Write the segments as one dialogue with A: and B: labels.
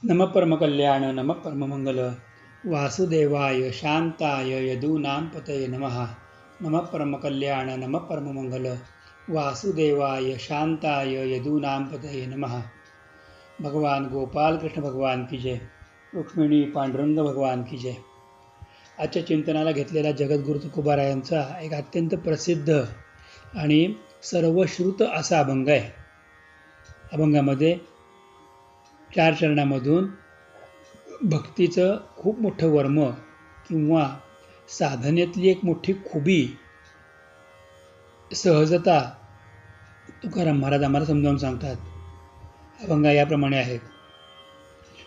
A: नमः परमकल्याण नमः परममंगल वासुदेवाय शांताय यदूनां पतये नमः। नमः परमकल्याण नमः परममंगल वासुदेवाय शांताय यदूनां पतये नमः। भगवान गोपाल कृष्ण भगवान की जय, रुक्मिणी पांडुरंग भगवान की जय। आजच्या चिंतनाला घेतलेला जगद्गुरु तुकोबारायांचा एक अत्यंत प्रसिद्ध आणि सर्वश्रुत असा अभंग आहे। अभंगामध्ये 4 चरणामधून भक्तीचं खूप मोठं वर्म किंवा साधनेतली एक मोठी खुबी, सहजता तुकाराम महाराज आम्हाला समजावून सांगतात। अभंगा याप्रमाणे आहे।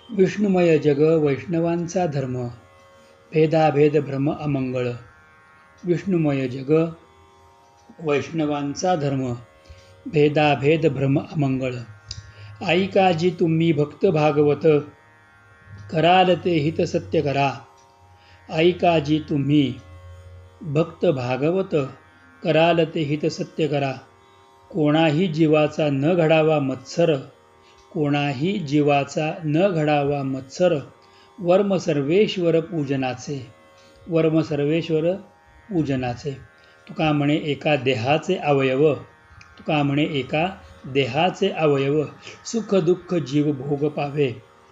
A: विष्णुमय जग वैष्णवांचा धर्म, भेदाभेद भ्रम अमंगळ। विष्णुमय जग वैष्णवांचा धर्म, भेदाभेद भ्रम अमंगळ। ऐकाजी तुम्ही भक्त भागवत, कराल ते हित सत्य करा। ऐकाजी तुम्ही भक्त भागवत, कराल ते हित सत्य करा। कोणाही जीवाचा न घडावा मत्सर, कोणाही जीवाचा न घडावा मत्सर। वर्म सर्वेश्वर पूजनाचे, वर्म सर्वेश्वर पूजनाचे। तुका म्हणे एका देहाचे अवयव, तुका म्हणे एका देहाचे अवयव। सुख दुःख जीव भोग पावे,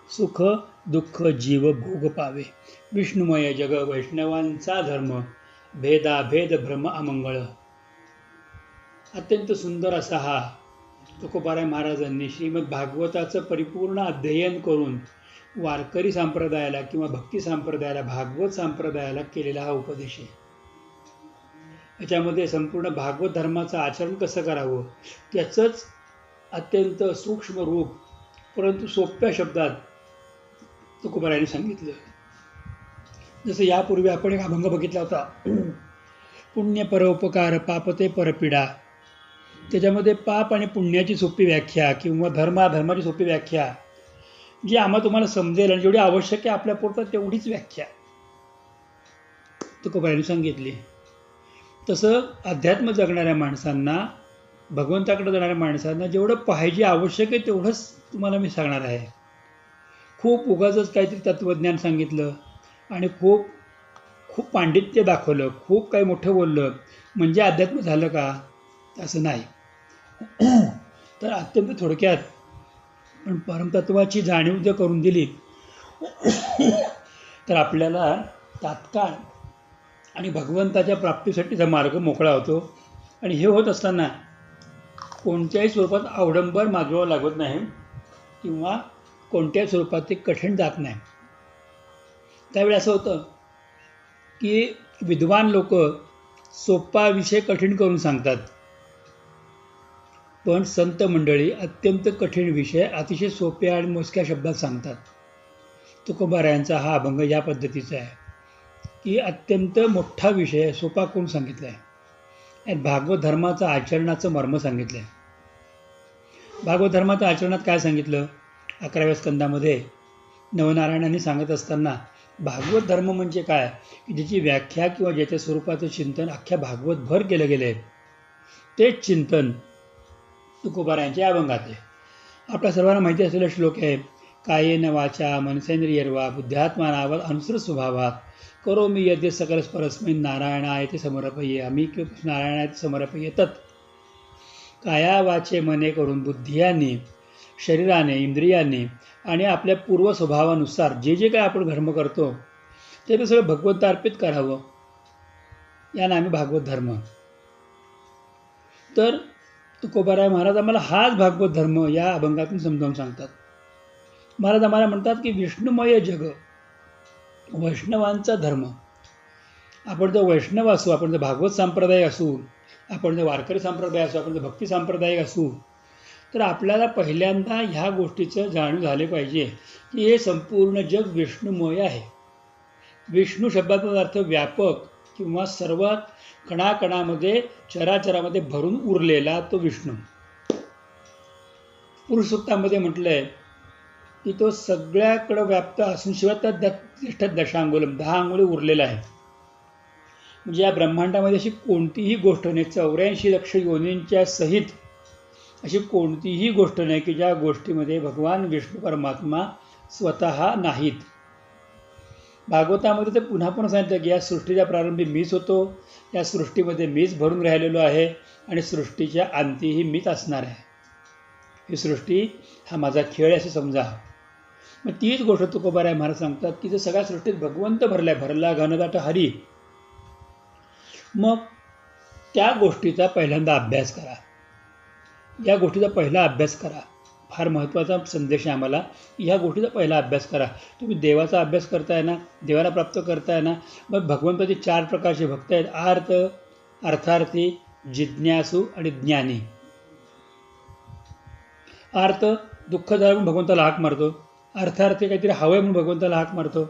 A: सुख दुःख जीव भोग पावे। विष्णुमय जग वैष्णवांचा धर्म, भेदाभेद भ्रम अमंगळ। अत्यंत सुंदर असा हा तुकोबाराय महाराजांनी श्रीमद भागवताचं परिपूर्ण अध्ययन करून वारकरी संप्रदायाला किंवा भक्ती संप्रदायाला, भागवत संप्रदायाला केलेला हा उपदेश आहे। याच्यामध्ये संपूर्ण भागवत धर्माचं आचरण कसं करावं त्याचंच अत्यंत सूक्ष्म रूप परंतु सोप्या शब्दात तुकोबारायांनी सांगितलं। जसं यापूर्वी आपण एक अभंग बघितला होता, पुण्य परोपकार पापते परपीडा। त्याच्यामध्ये पाप आणि पुण्याची सोपी व्याख्या किंवा धर्माची सोपी व्याख्या जी आम्हाला तुम्हाला समजेल आणि जेवढी आवश्यक आहे आपल्यापुरतं तेवढीच व्याख्या तुकोबारायांनी सांगितली। तसं अध्यात्म जगणाऱ्या माणसांना, भगवंताकडे जाणाऱ्या माणसांना जेवढं पाहिजे आवश्यक आहे तेवढंच तुम्हाला मी सांगणार आहे। खूप उगाचच काहीतरी तत्त्वज्ञान सांगितलं आणि खूप पांडित्य दाखवलं, खूप काही मोठं बोललं म्हणजे अध्यात्म झालं का? असं नाही। तर अत्यंत थोडक्यात पण परमतत्वाची जाणीव जर करून दिली तर आपल्याला तात्काळ आणि भगवंताच्या प्राप्तीसाठीचा मार्ग मोकळा होतो। आणि हे होत असताना कोणत्याही स्वरूपात अवडंबर माजवावं लागत नाही किंवा कोणत्याही स्वरूपात ते कठीण जात नाही। त्यावेळी असं होतं की विद्वान लोक सोपा विषय कठीण करून सांगतात, पण संत मंडळी अत्यंत कठीण विषय अतिशय सोप्या आणि मोजक्या शब्दात सांगतात। तुकोबारायांचा हा अभंग या पद्धतीचा आहे की अत्यंत मोठा विषय सोपा करून सांगितला आहे। भागवत धर्माचं आचरणाचं मर्म सांगितलं आहे। भागवत धर्माचं आचरणात काय सांगितलं? 11व्या स्कंदामध्ये नवनारायणांनी सांगत असताना भागवत धर्म म्हणजे काय की ज्याची व्याख्या किंवा ज्याच्या स्वरूपाचं चिंतन अख्ख्या भागवतभर केलं गेलं आहे, तेच चिंतन तुकोबारायांच्या अभंगात आहे। आपल्या सर्वांना माहिती असलेला श्लोक आहे, कायेन वाचा मनसेंद्रियर्वा बुद्ध्यात्मानावत अनुसृत स्वभावात करोमि यद्य सकल परस्मै नारायणाय ते समर्पये आम्ही नारायणाय ते समर्पये तत्। काया वाचे मने करून बुद्धियाने, शरीराने, इंद्रियाने आणि आपल्या पूर्व स्वभावानुसार जे जे काय आपण धर्म करतो ते सगळं भगवंतार्पित करावं, या नामी भागवत धर्म। तर तुकोबाराय महाराज आम्हाला हाच भागवत धर्म या अभंगातून समजावून सांगतात। महाराज आम्हाला म्हणतात की विष्णुमय जग वैष्णवांचा धर्म। आपण जर वैष्णव असू, आपण जर भागवत संप्रदाय असू, आपण जर वारकरी संप्रदाय असू, आपण जर भक्ती संप्रदाय असू, तर आपल्याला पहिल्यांदा ह्या गोष्टीचं जाणीव झाले पाहिजे की हे संपूर्ण जग विष्णुमय आहे। विष्णू शब्दाचा अर्थ व्यापक किंवा सर्व कणाकणामध्ये चराचरामध्ये भरून उरलेला तो विष्णू। पुरुष सूक्तामध्ये म्हटलंय की तो सगळ्याकडे व्याप्त असून शिवाय त्या दशांगुलम 10 अंगुली उरलेला आहे। म्हणजे या ब्रह्मांडामध्ये अशी कोणतीही गोष्ट नाही, 84 लक्ष योनींच्या सहित अशी कोणतीही गोष्ट नाही की ज्या गोष्टीमध्ये भगवान विष्णू परमात्मा स्वतः नाहीत. भागवतामध्ये ते पुन्हा पुन्हा सांगितलं की या सृष्टीच्या प्रारंभी मीच होतो, या सृष्टीमध्ये मीच भरून राहिलेलो आहे आणि सृष्टीच्या अंतीही मीच असणार आहे. ही सृष्टी हा माझा खेळ असे समजा. मग तीच गोष्ट तुकोबाराय महाराज सांगतात की जर सगळ्या सृष्टीत भगवंत भरलाय, भरला घनदाट हरी, मग त्या गोष्टीचा पहिल्यांदा अभ्यास करा. या गोष्टीचा पहिला अभ्यास करा. फार महत्त्वाचा संदेश आहे आम्हाला. ह्या गोष्टीचा पहिला अभ्यास करा. तुम्ही देवाचा अभ्यास करताय ना, देवाला प्राप्त करताय ना, मग भगवंताचे 4 प्रकारचे भक्त आहेत. आर्त, अर्थार्थी, जिज्ञासू आणि ज्ञानी. आर्त दुःख झालं म्हणून भगवंताला हाक मारतो. अर्थार्थी काहीतरी हवंय म्हणून भगवंताला हाक मारतो.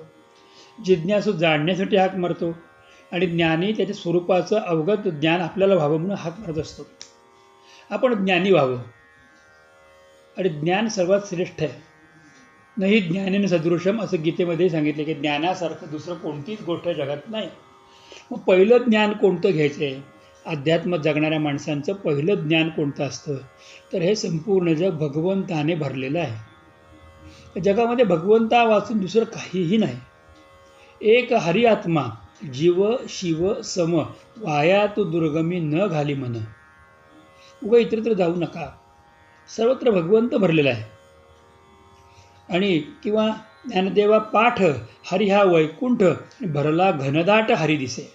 A: जिज्ञासू जाणण्यासाठी हाक मारतो. आणि ज्ञानी त्याच्या स्वरूपाचं अवगत ज्ञान आपल्याला व्हावं म्हणून हाक मारत असतो. आपण ज्ञानी व्हावं. आणि ज्ञान सर्वात श्रेष्ठ आहे. नाही ज्ञानेन सदृशम असं गीतेमध्ये सांगितलं की ज्ञानासारखं दुसरं कोणतीच गोष्ट जगात नाही. मग पहिलं ज्ञान कोणतं घ्यायचं आहे? अध्यात्म जगणाऱ्या माणसांचं पहिलं ज्ञान कोणतं असतं? तर हे संपूर्ण जग भगवंताने भरलेलं आहे. जगामध्ये भगवंता वाचून दुसरं काहीही नाही. एक हरी आत्मा जीव शिव सम वाया तू दुर्गमी न घाली मन. उगा इतरत्र जाऊ नका. सर्वत्र भगवंत भरलेला आहे. आणि किंवा ज्ञानदेवा पाठ हरी हा वैकुंठ भरला घनदाट हरी दिसे.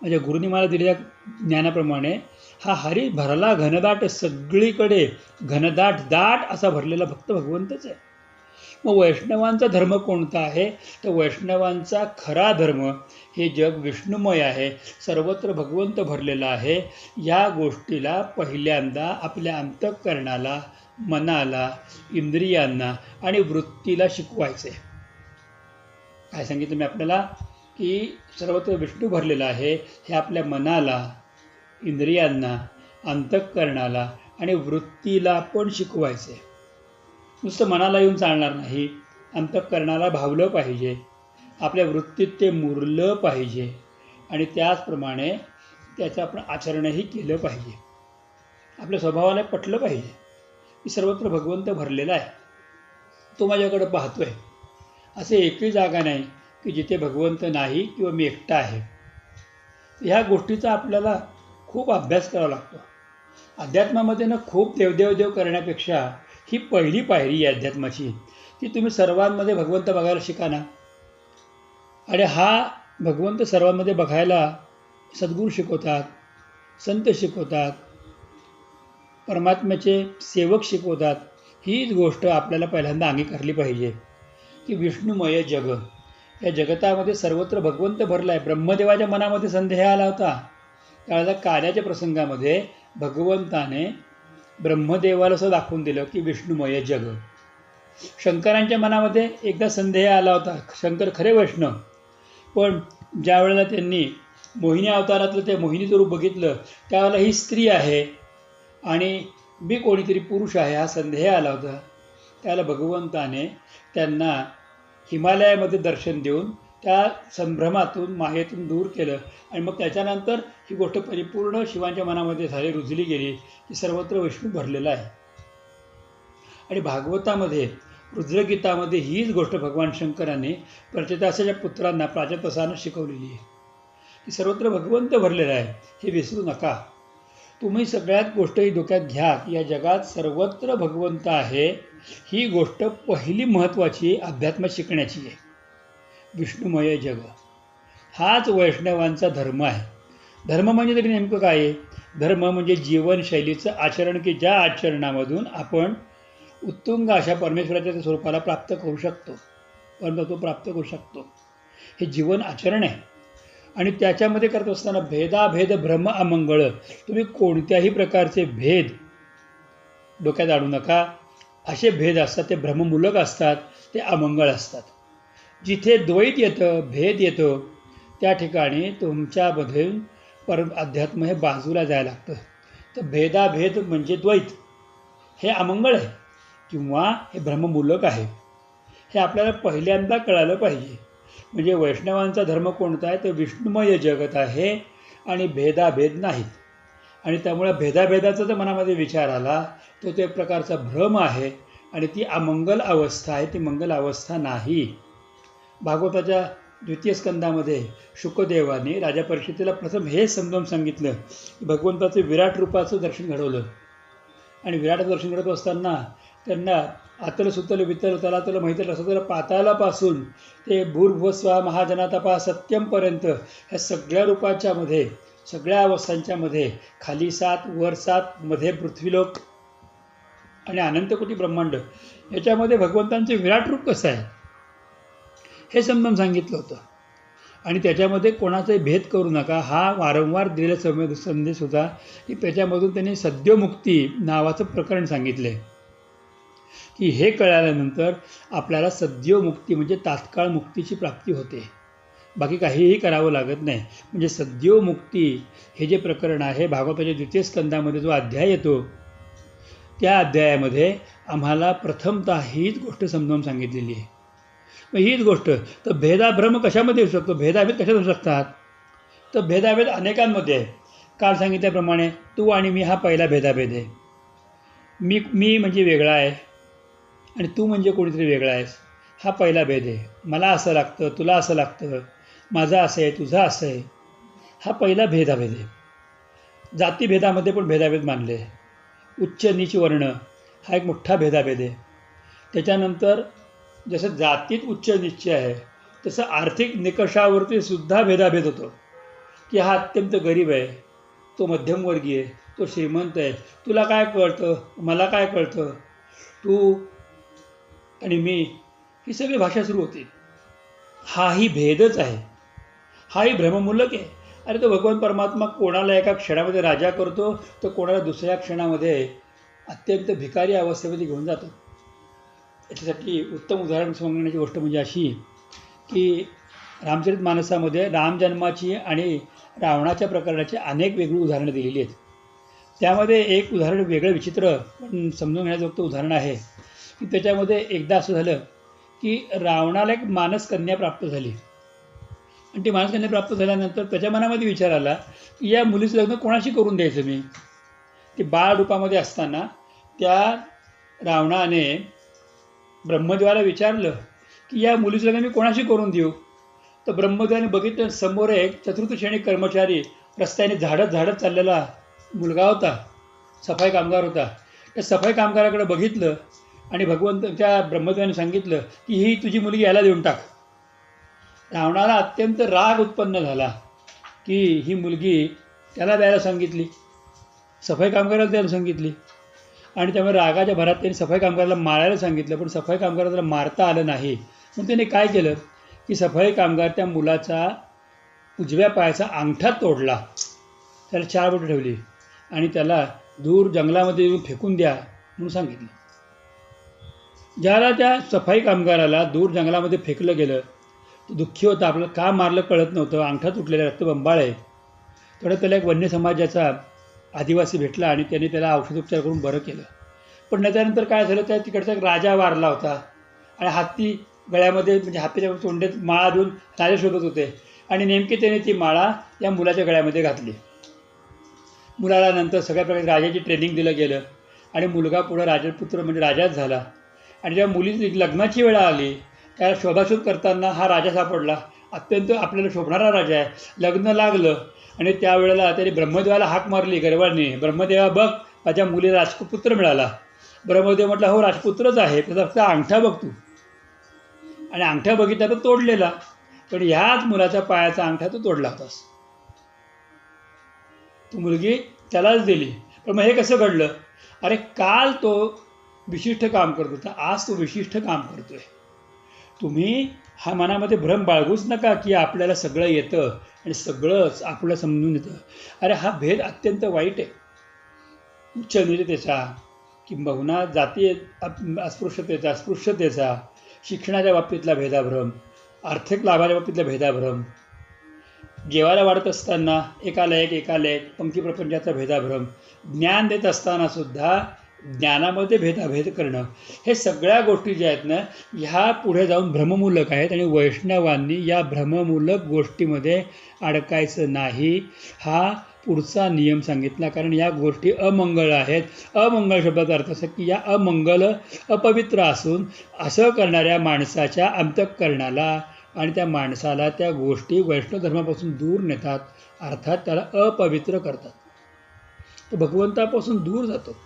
A: म्हणजे गुरुनी मला दिलेल्या ज्ञानाप्रमाणे हा हरी भरला घनदाट, सगळीकडे घनदाट दाट असा भरलेला फक्त भगवंतच आहे. मग वैष्णवांचा धर्म कोणता आहे? तर वैष्णवांचा खरा धर्म हे जग विष्णुमय आहे, सर्वत्र भगवंत भरलेला आहे. या गोष्टीला पहिल्यांदा आपल्या अंतःकरणाला, मनाला, इंद्रियांना आणि वृत्तीला शिकवायचे. काय सांगितलं मी आपल्याला की सर्वत्र विष्णू भरलेला आहे हे आपल्या मनाला, इंद्रियांना, अंतःकरणाला आणि वृत्तीला पण शिकवायचे. नुसतं मनाला येऊन चालणार नाही. अंतःकरणाला भावलं पाहिजे, आपल्या वृत्तीत ते मुरलं पाहिजे आणि त्याचप्रमाणे त्याचं आपण आचरणही केलं पाहिजे. आपल्या स्वभावाला पटलं पाहिजे की सर्वत्र भगवंत भरलेला आहे, तो माझ्याकडे पाहतोय. असे एकही जागा नाही की जिथे भगवंत नाही किंवा मी एकटा आहे. ह्या गोष्टीचा आपल्याला खूप अभ्यास करावा लागतो. अध्यात्मामध्ये ना खूप देवदेव करण्यापेक्षा ही पहिली पायरी आहे अध्यात्माची, ती तुम्ही सर्वांमध्ये भगवंत बघायला शिका ना. आणि हा भगवंत सर्वांमध्ये बघायला सद्गुरू शिकवतात, संत शिकवतात, परमात्म्याचे सेवक शिकवतात. हीच गोष्ट आपल्याला पहिल्यांदा अंगीकारली पाहिजे की विष्णुमय जग, या जगतामध्ये सर्वत्र भगवंत भरला आहे. ब्रह्मदेवाच्या मनामध्ये संदेह आला होता. त्यावेळेला कार्याच्या प्रसंगामध्ये भगवंताने ब्रह्मदेवाला असं दाखवून दिलं की विष्णुमय जग. शंकरांच्या मनामध्ये एकदा संदेह आला होता. शंकर खरे वैष्णव, पण ज्या वेळेला त्यांनी मोहिनी अवतारातलं ते मोहिनीचं रूप बघितलं त्यावेळेला ही स्त्री आहे आणि मी कोणीतरी पुरुष आहे हा संदेह आला होता. त्याला भगवंताने त्यांना हिमालयामध्ये दर्शन देऊन त्या संभ्रमातून, मायेतून दूर केलं. आणि मग त्याच्यानंतर ही गोष्ट परिपूर्ण शिवांच्या मनामध्ये झाली, रुजली गेली की सर्वत्र विष्णू भरलेला आहे. आणि भागवतामध्ये, रुद्रगीतामध्ये हीच गोष्ट भगवान शंकराने प्रचेतासाच्या पुत्रांना प्राजतसानं शिकवलेली आहे की सर्वत्र भगवंत भरलेला आहे, हे विसरू नका. तुम्ही सगळ्यात गोष्ट ही डोक्यात घ्या की या जगात सर्वत्र भगवंत आहे. ही गोष्ट पहिली महत्त्वाची अध्यात्म शिकण्याची आहे. विष्णुमय जग हाच वैष्णवांचा धर्म आहे. धर्म म्हणजे तरी नेमकं काय आहे? धर्म म्हणजे जीवनशैलीचं आचरण की ज्या आचरणामधून आपण उत्तुंग अशा परमेश्वराच्या स्वरूपाला प्राप्त करू शकतो, परंतु प्राप्त करू शकतो. हे जीवन आचरण आहे. आणि त्याच्यामध्ये करत असताना भेदाभेद भ्रम अमंगळ, तुम्ही कोणत्याही प्रकारचे भेद डोक्यात आणू नका. असे भेद असतात ते भ्रममूलक असतात, ते अमंगळ असतात. जिथे द्वैत येतं, भेद येतो, त्या ठिकाणी तुमच्यामधून अध्यात्म हे बाजूला जायला लागतं. तर भेदाभेद म्हणजे द्वैत, हे अमंगळ आहे किंवा हे भ्रममूलक आहे. हे आपल्याला पहिल्यांदा कळालं पाहिजे. म्हणजे वैष्णवांचा धर्म कोणता आहे? तर विष्णुमय जगत आहे आणि भेदाभेद नाहीत. आणि त्यामुळे भेदाभेदाचा जर मनामध्ये विचार आला तो एक प्रकारचा भ्रम आहे आणि ती अमंगल अवस्था आहे, ती मंगल अवस्था नाही. भागवताच्या द्वितीय स्कंदामध्ये शुकदेवाने राजा परीक्षितीला प्रथम हे समजावून सांगितलं की भगवंताचं विराट रूपाचं दर्शन घडवलं. आणि विराट दर्शन घडत असताना त्यांना आतल सुतल वितल तलातल माहिती असं तर पातालापासून ते भूर्भुवस्वा महाजनातपा सत्यमपर्यंत ह्या सगळ्या रूपाच्या मध्ये, सगळ्या अवस्थांच्या मध्ये, खाली 7 वर 7 मध्ये पृथ्वीलोक आणि अनंतकोटी ब्रह्मांड, याच्यामध्ये भगवंतांचे विराट रूप कसं आहे हे समजावून सांगितलं होतं. आणि त्याच्यामध्ये कोणाचाही भेद करू नका हा वारंवार दिलेला संदेश होता की त्याच्यामधून त्यांनी सद्योमुक्ती नावाचं प्रकरण सांगितले की हे कळल्यानंतर आपल्याला सद्योमुक्ती म्हणजे तात्काळ मुक्तीची प्राप्ती होते, बाकी काहीही करावं लागत नाही. म्हणजे सद्योमुक्ती हे जे प्रकरण आहे भागवताच्या द्वितीय स्कंदामध्ये जो अध्याय येतो त्या अध्यायामध्ये आम्हाला प्रथमतः हीच गोष्ट समजावून सांगितलेली आहे. मग हीच गोष्ट तर भेदाभ्रम कशामध्ये येऊ शकतो, भेदाभेद कशात होऊ शकतात, तर भेदाभेद अनेकांमध्ये आहे. काल सांगितल्याप्रमाणे तू आणि मी हा पहिला भेदाभेद आहे. मी म्हणजे वेगळा आहे आणि तू म्हणजे कोणीतरी वेगळा आहेस, हा पहिला भेद आहे. मला असं लागतं, तुला असं लागतं, माझं असं आहे, तुझं असं आहे, हा पहिला भेदाभेद आहे. जातीभेदामध्ये पण भेदाभेद मानले. उच्च नीच वर्ण हा एक मोठा भेदाभेद आहे. त्याच्यानंतर जसं जातीत उच्च नीच आहे तसं आर्थिक निकषावरती सुद्धा भेदाभेद होतो की हा अत्यंत गरीब आहे, तो मध्यमवर्गीय आहे, तो श्रीमंत आहे, तुला काय कळतं, मला काय कळतं, तू आणि मी, ही सगळी भाषा सुरू होती. हाही भेदच आहे, हाही भ्रममूलक आहे. अरे तो भगवान परमात्मा कोणाला एका क्षणामध्ये राजा करतो तर कोणाला दुसऱ्या क्षणामध्ये अत्यंत भिकारी अवस्थेमध्ये घेऊन जातो. याच्यासाठी उत्तम उदाहरण सांगण्याची गोष्ट म्हणजे अशी की रामचरितमानसामध्ये रामजन्माची आणि रावणाच्या प्रकरणाची अनेक वेगळी उदाहरणं दिलेली आहेत. त्यामध्ये एक उदाहरण वेगळं विचित्र पण समजून घेण्याजोगतं उदाहरण आहे की त्याच्यामध्ये एकदा असं झालं की रावणाला एक मानसकन्या प्राप्त झाली आणि ती मानसकन्या प्राप्त झाल्यानंतर त्याच्या मनामध्ये विचार आला की या मुलीचं लग्न कोणाशी करून द्यायचं मी. ती बाळ रूपामध्ये असताना त्या रावणाने ब्रह्मदेवाला विचारलं की या मुलीचं लग्न मी कोणाशी करून देऊ. तर ब्रह्मदेवाने बघितलं समोर एक चतुर्थ श्रेणी कर्मचारी रस्त्याने झाडत चाललेला मुलगा होता, सफाई कामगार होता. त्या सफाई कामगाराकडे बघितलं आणि त्या ब्रह्मदेवाने सांगितलं की ही तुझी मुलगी याला देऊन टाक. रावणाला अत्यंत राग उत्पन्न झाला की ही मुलगी त्याला द्यायला सांगितली, सफाई कामगाराला द्यायला सांगितली. आणि त्यामुळे रागाच्या भरात त्यांनी सफाई कामगाराला मारायला सांगितलं, पण सफाई कामगाराला मारता आलं नाही. मग त्याने काय केलं की सफाई कामगार त्या मुलाचा उजव्या पायाचा अंगठा तोडला, त्याला 4 बोटं ठेवली आणि त्याला दूर जंगलामध्ये येऊन फेकून द्या म्हणून सांगितलं. ज्याला त्या सफाई कामगाराला दूर जंगलामध्ये फेकलं गेलं तो दुःखी होता, आपल्याला का मारलं कळत नव्हतं, अंगठा तुटलेला, रक्तबंबाळ आहे. तेवढं त्याला एक वन्य समाजाचा आदिवासी भेटला आणि त्याने त्याला औषधोपचार करून बरं केलं. पण त्याच्यानंतर काय झालं, त्या तिकडचा एक राजा वारला होता आणि हत्ती गळ्यामध्ये म्हणजे हत्तीच्या तोंडात माळा देऊन राजा शोधत होते आणि नेमकी त्याने ती माळा या मुलाच्या गळ्यामध्ये घातली. मुलाला नंतर सगळ्या प्रकारे राजाची ट्रेनिंग दिलं गेलं आणि मुलगा पुढं राजपुत्र म्हणजे राजाच झाला. आणि जेव्हा मुलीची लग्नाची वेळ आली त्याला शोधाशोध करताना हा राजा सापडला, अत्यंत आपल्याला शोभणारा राजा आहे. लग्न लागलं आणि त्यावेळेला त्याने ब्रह्मदेवाला हाक मारली गर्वाने, ब्रह्मदेवा बघ माझ्या मुलीला राजपुत्र मिळाला. ब्रह्मदेव म्हटलं हो राजपुत्रच आहे, त्याचा अंगठा बघ तू. आणि अंगठा बघितला तर तोडलेला, पण ह्याच मुलाच्या पायाचा अंगठा तो तोडला होतास. तू मुलगी त्यालाच दिली. पण मग हे कसं घडलं, अरे काल तो विशिष्ट काम करत होता, आज तो विशिष्ट काम करतोय. तुम्ही हा मनामध्ये भ्रम बाळगूच नका की आपल्याला सगळं येतं आणि सगळंच आपल्याला समजून येतं. अरे हा भेद अत्यंत वाईट आहे. उच्च नीचतेचा किंबहुना जाती अस्पृश्यतेचा, शिक्षणाच्या बाबतीतला भेदाभ्रम, आर्थिक लाभाच्या बाबतीतला भेदाभ्रम, जेवायला वाढत असताना एकाला एक पंक्ती प्रपंचाचा भेदाभ्रम, ज्ञान देत असताना सुद्धा ज्ञानामध्ये भेदाभेद करणं, हे सगळ्या गोष्टी ज्या आहेत ना ह्या पुढे जाऊन भ्रममूलक आहेत आणि वैष्णवांनी या भ्रममूलक गोष्टीमध्ये अडकायचं नाही. हा पुढचा नियम सांगितला, कारण या गोष्टी अमंगळ आहेत. अमंगळ शब्दाचा अर्थ असा की या अमंगल अपवित्र असून असं करणाऱ्या माणसाच्या अंतःकरणाला आणि त्या माणसाला त्या गोष्टी वैष्णव धर्मापासून दूर नेतात, अर्थात त्याला अपवित्र करतात. तो भगवंतापासून दूर जातो.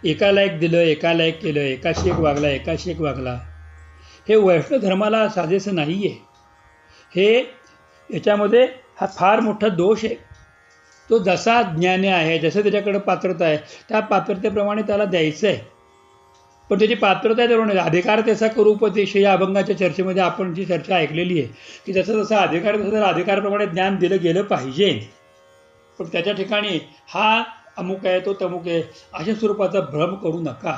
A: एकाला एक दिलं, एकाला एक केलं, एकाशी एक वागला, एकाशी एक वागला, हे वैष्णव धर्माला साजेसं नाही आहे. हे याच्यामध्ये हा फार मोठा दोष आहे. तो जसा ज्ञानी आहे, जसं त्याच्याकडे पात्रता आहे, त्या पात्रतेप्रमाणे त्याला द्यायचं आहे. पण त्याची पात्रता आहे त्याप्रमाणे अधिकार त्याचा करूपदेश या अभंगाच्या चर्चेमध्ये आपण जी चर्चा ऐकलेली आहे की जसं जसा अधिकार तसं तर अधिकाराप्रमाणे ज्ञान दिलं गेलं पाहिजे. पण त्याच्या ठिकाणी हा अमुक आहे तो तमुक आहे अशा स्वरूपाचा भ्रम करू नका.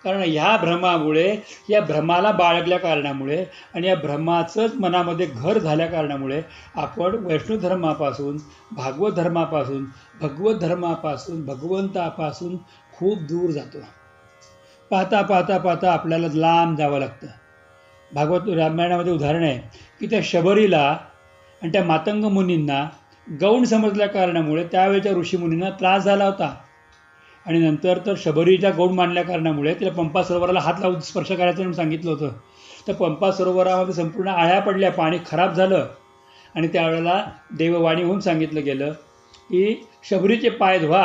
A: कारण ह्या भ्रमामुळे, या भ्रमाला बाळगल्या कारणामुळे आणि या भ्रमाचंच मनामध्ये घर झाल्या कारणामुळे आपण वैष्णव धर्मापासून, भागवत धर्मापासून, भगवत धर्मापासून, भगवंतापासून खूप दूर जातो. पाहता पाहता पाहता आपल्याला लांब जावं लागतं. भागवत रामायणामध्ये उदाहरण आहे की त्या शबरीला आणि त्या मातंग मुनींना गौण समजल्या कारणामुळे त्यावेळेच्या ऋषीमुनींना त्रास झाला होता. आणि नंतर तर शबरीच्या गौण मानल्या कारणामुळे तिला पंपा सरोवराला हात लावून स्पर्श करायचं म्हणून सांगितलं होतं. तर पंपा सरोवरामध्ये संपूर्ण आळ्या पडल्या, पाणी खराब झालं. आणि त्यावेळेला देववाणी होऊन सांगितलं गेलं की शबरीचे पाय धुवा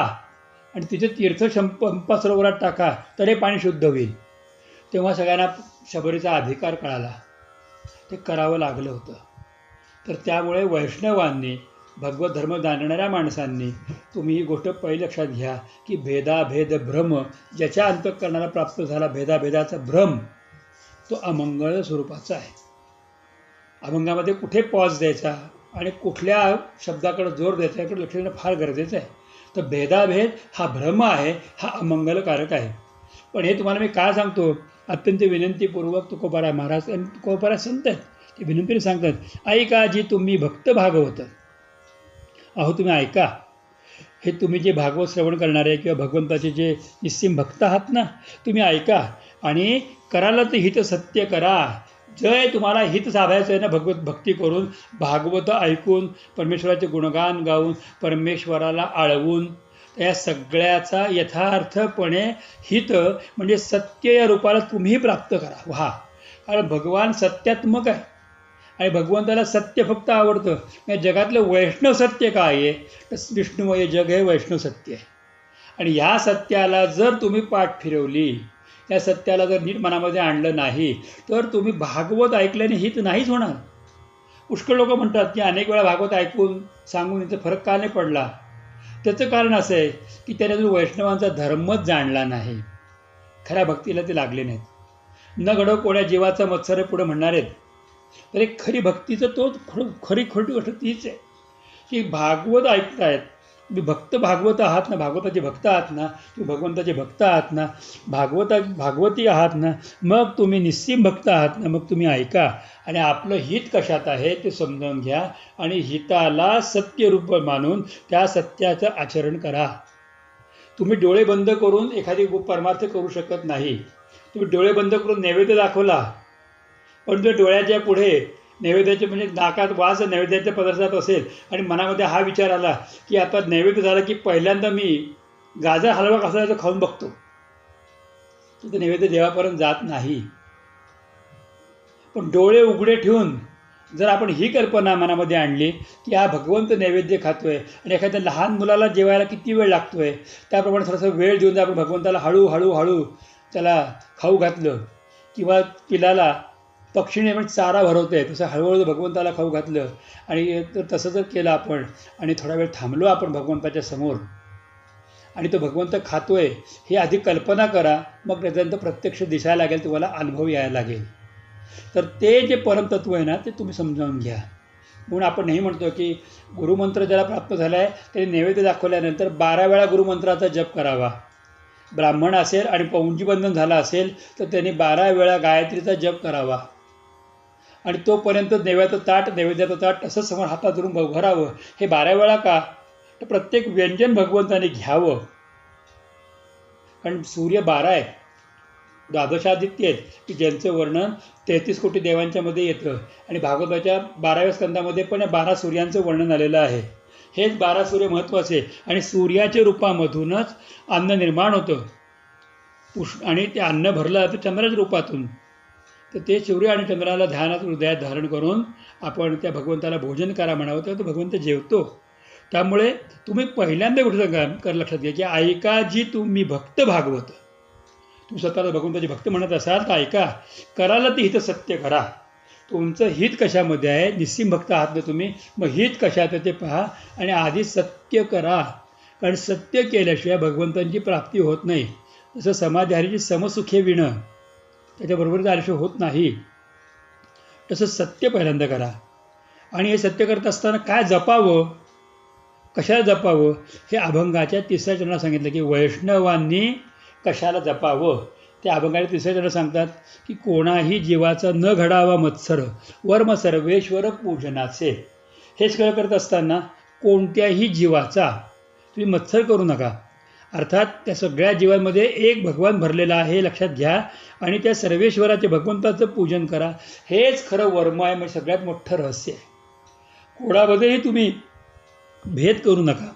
A: आणि तिचे तीर्थ पंपा सरोवरात टाका, तर हे पाणी शुद्ध होईल. तेव्हा सगळ्यांना शबरीचा अधिकार कळाला, ते करावं लागलं होतं. तर त्यामुळे वैष्णवांनी, भगवत धर्म जाणणाऱ्या माणसांनी तुम्ही ही गोष्ट पहिली लक्षात घ्या की भेदाभेद भ्रम ज्याच्या अंतःकरणाला प्राप्त झाला, भेदाभेदाचा भ्रम, तो अमंगळ स्वरूपाचा आहे. अभंगामध्ये कुठे पॉज द्यायचा आणि कुठल्या शब्दाकडे जोर द्यायचा याकडे लक्ष देणं फार गरजेचं आहे. तर भेदाभेद हा भ्रम आहे, हा अमंगलकारक आहे. पण हे तुम्हाला मी काय सांगतो, अत्यंत विनंतीपूर्वक तुकोबाराय महाराज आणि तुकोबाराय संत आहेत, ते विनंतीने सांगतात, ऐका जी तुम्ही भक्त भागवत. अहो तुम्ही ऐका, हे तुम्ही जे भागवत श्रवण करणारे किंवा भगवंताचे जे निस्सीम भक्त आहात ना, तुम्ही ऐका आणि कराल तर हित सत्य करा. जय तुम्हाला हित साधायचं आहे ना, भगवत भक्ती करून, भागवत ऐकून, परमेश्वराचे गुणगान गाऊन, परमेश्वराला आळवून, या सगळ्याचा यथार्थपणे हित म्हणजे सत्य या रूपाला तुम्ही प्राप्त करा. व्हा, कारण भगवान सत्यात्मक आहे आणि भगवंताला सत्य फक्त आवडतं. या जगातलं वैष्णव सत्य काय आहे, तर विष्णुमय जग हे वैष्णव सत्य आहे. आणि ह्या सत्याला जर तुम्ही पाठ फिरवली, या सत्याला जर नीट मनामध्ये आणलं नाही, तर तुम्ही भागवत ऐकल्याने हित नाहीच होणार. पुष्कळ लोक म्हणतात की अनेक वेळा भागवत ऐकून सांगून याचा फरक का नाही पडला. त्याचं कारण असं आहे की त्याने जो वैष्णवांचा धर्मच जाणला नाही, खऱ्या भक्तीला ते लागले नाहीत. न घडो कोण्या जीवाचा मत्सर पुढे म्हणणार आहेत. तर एक खरी भक्तीचं तो खरी खोटी गोष्ट तीच आहे की भागवत ऐकतायत, तुम्ही भक्त भागवत आहात ना, भागवताचे भक्त आहात ना, तुम्ही भगवंताचे भक्त आहात ना, भागवती आहात ना, मग तुम्ही निस्सीम भक्त आहात ना, मग तुम्ही ऐका आणि आपलं हित कशात आहे ते समजावून घ्या आणि हिताला सत्यरूप मानून त्या सत्याचं आचरण करा. तुम्ही डोळे बंद करून एखादी परमार्थ करू शकत नाही. तुम्ही डोळे बंद करून नैवेद्य दाखवला, पण जर डोळ्याच्या पुढे नैवेद्याचे म्हणजे नाकात वास नैवेद्याच्या पदार्थात असेल आणि मनामध्ये हा विचार आला की आता नैवेद्य झाला की पहिल्यांदा मी गाजर हलवा कसा तो खाऊन बघतो, तर नैवेद्य देवापर्यंत जात नाही. पण डोळे उघडे ठेवून जर आपण ही कल्पना मनामध्ये आणली की हा भगवंत नैवेद्य खातोय आणि एखाद्या लहान मुलाला जेवायला किती वेळ लागतोय, त्याप्रमाणे थोडासा वेळ देऊन जर आपण भगवंताला हळूहळू त्याला खाऊ घातलं, किंवा पिलाला पक्षीने पण चारा भरवते तसं हळूहळू भगवंताला खाऊ घातलं आणि तसं जर केलं आपण आणि थोडा वेळ थांबलो आपण भगवंताच्या समोर आणि तो भगवंत खातोय ही आधी कल्पना करा, मग त्याच्यानंतर प्रत्यक्ष दिसायला लागेल, तुम्हाला अनुभव यायला लागेल. तर ते जे परमतत्व आहे ना, ते तुम्ही समजावून घ्या. म्हणून आपण नेहमी म्हणतो की गुरुमंत्र ज्याला प्राप्त झाला आहे त्याने नैवेद्य दाखवल्यानंतर 12 वेळा गुरुमंत्राचा जप करावा. ब्राह्मण असेल आणि पौंजीबंधन झाला असेल तर त्याने 12 वेळा गायत्रीचा जप करावा आणि तोपर्यंत नैवेद्याचं ताट असं समोर हातात धरून उभारावं. हे 12 वेळा का, तर प्रत्येक व्यंजन भगवंताने घ्यावं. कारण सूर्य 12 आहेत, द्वादशादित्य आहेत की ज्यांचं वर्णन 33 कोटी देवांच्या मध्ये येतं आणि भागवताच्या 12व्या स्कंदामध्ये पण 12 सूर्यांचं वर्णन आलेलं आहे. हेच 12 सूर्य महत्त्वाचे. आणि सूर्याच्या रूपामधूनच अन्न निर्माण होतं आणि ते अन्न भरलं जातं चंद्राच्या रूपातून. तर ते सूर्य आणि चंद्राला ध्यानात हृदयात धारण करून आपण त्या भगवंताला भोजन करा म्हणावं, तर तो भगवंत जेवतो. त्यामुळे तुम्ही पहिल्यांदा कुठं कर लक्षात घ्या की ऐका जी तुम्ही भक्त भागवत. तुम्ही स्वतःला भगवंताचे भक्त म्हणत असाल तर ऐका. कराल ते हित सत्य करा. तुमचं हित कशामध्ये आहे? निस्सीम भक्त आहात ना तुम्ही, मग हित कशात ते पहा आणि आधी सत्य करा. कारण सत्य केल्याशिवाय भगवंतांची प्राप्ती होत नाही. जसं समाधिहारीची समसुखे विणं त्याच्याबरोबर आयुष्य होत नाही, तसं सत्य पहिल्यांदा करा. आणि हे सत्य करत असताना काय जपावं, कशाला जपावं, हे अभंगाच्या 3ऱ्या चरणात सांगितलं की वैष्णवांनी कशाला जपावं. ते अभंगाच्या 3ऱ्या चरणात सांगतात की कोणाही जीवाचा न घडावा मत्सर, वर्म सर्वेश्वर पूजनाचे. हे सगळं करत असताना कोणत्याही जीवाचा तुम्ही मत्सर करू नका. अर्थात त्या सगळ्या जीवांमध्ये एक भगवान भरलेला आहे हे लक्षात घ्या आणि त्या सर्वेश्वराचे भगवंताचं पूजन करा. हेच खरं वर्म आहे, म्हणजे सगळ्यात मोठं रहस्य आहे. कोणामध्येही तुम्ही भेद करू नका.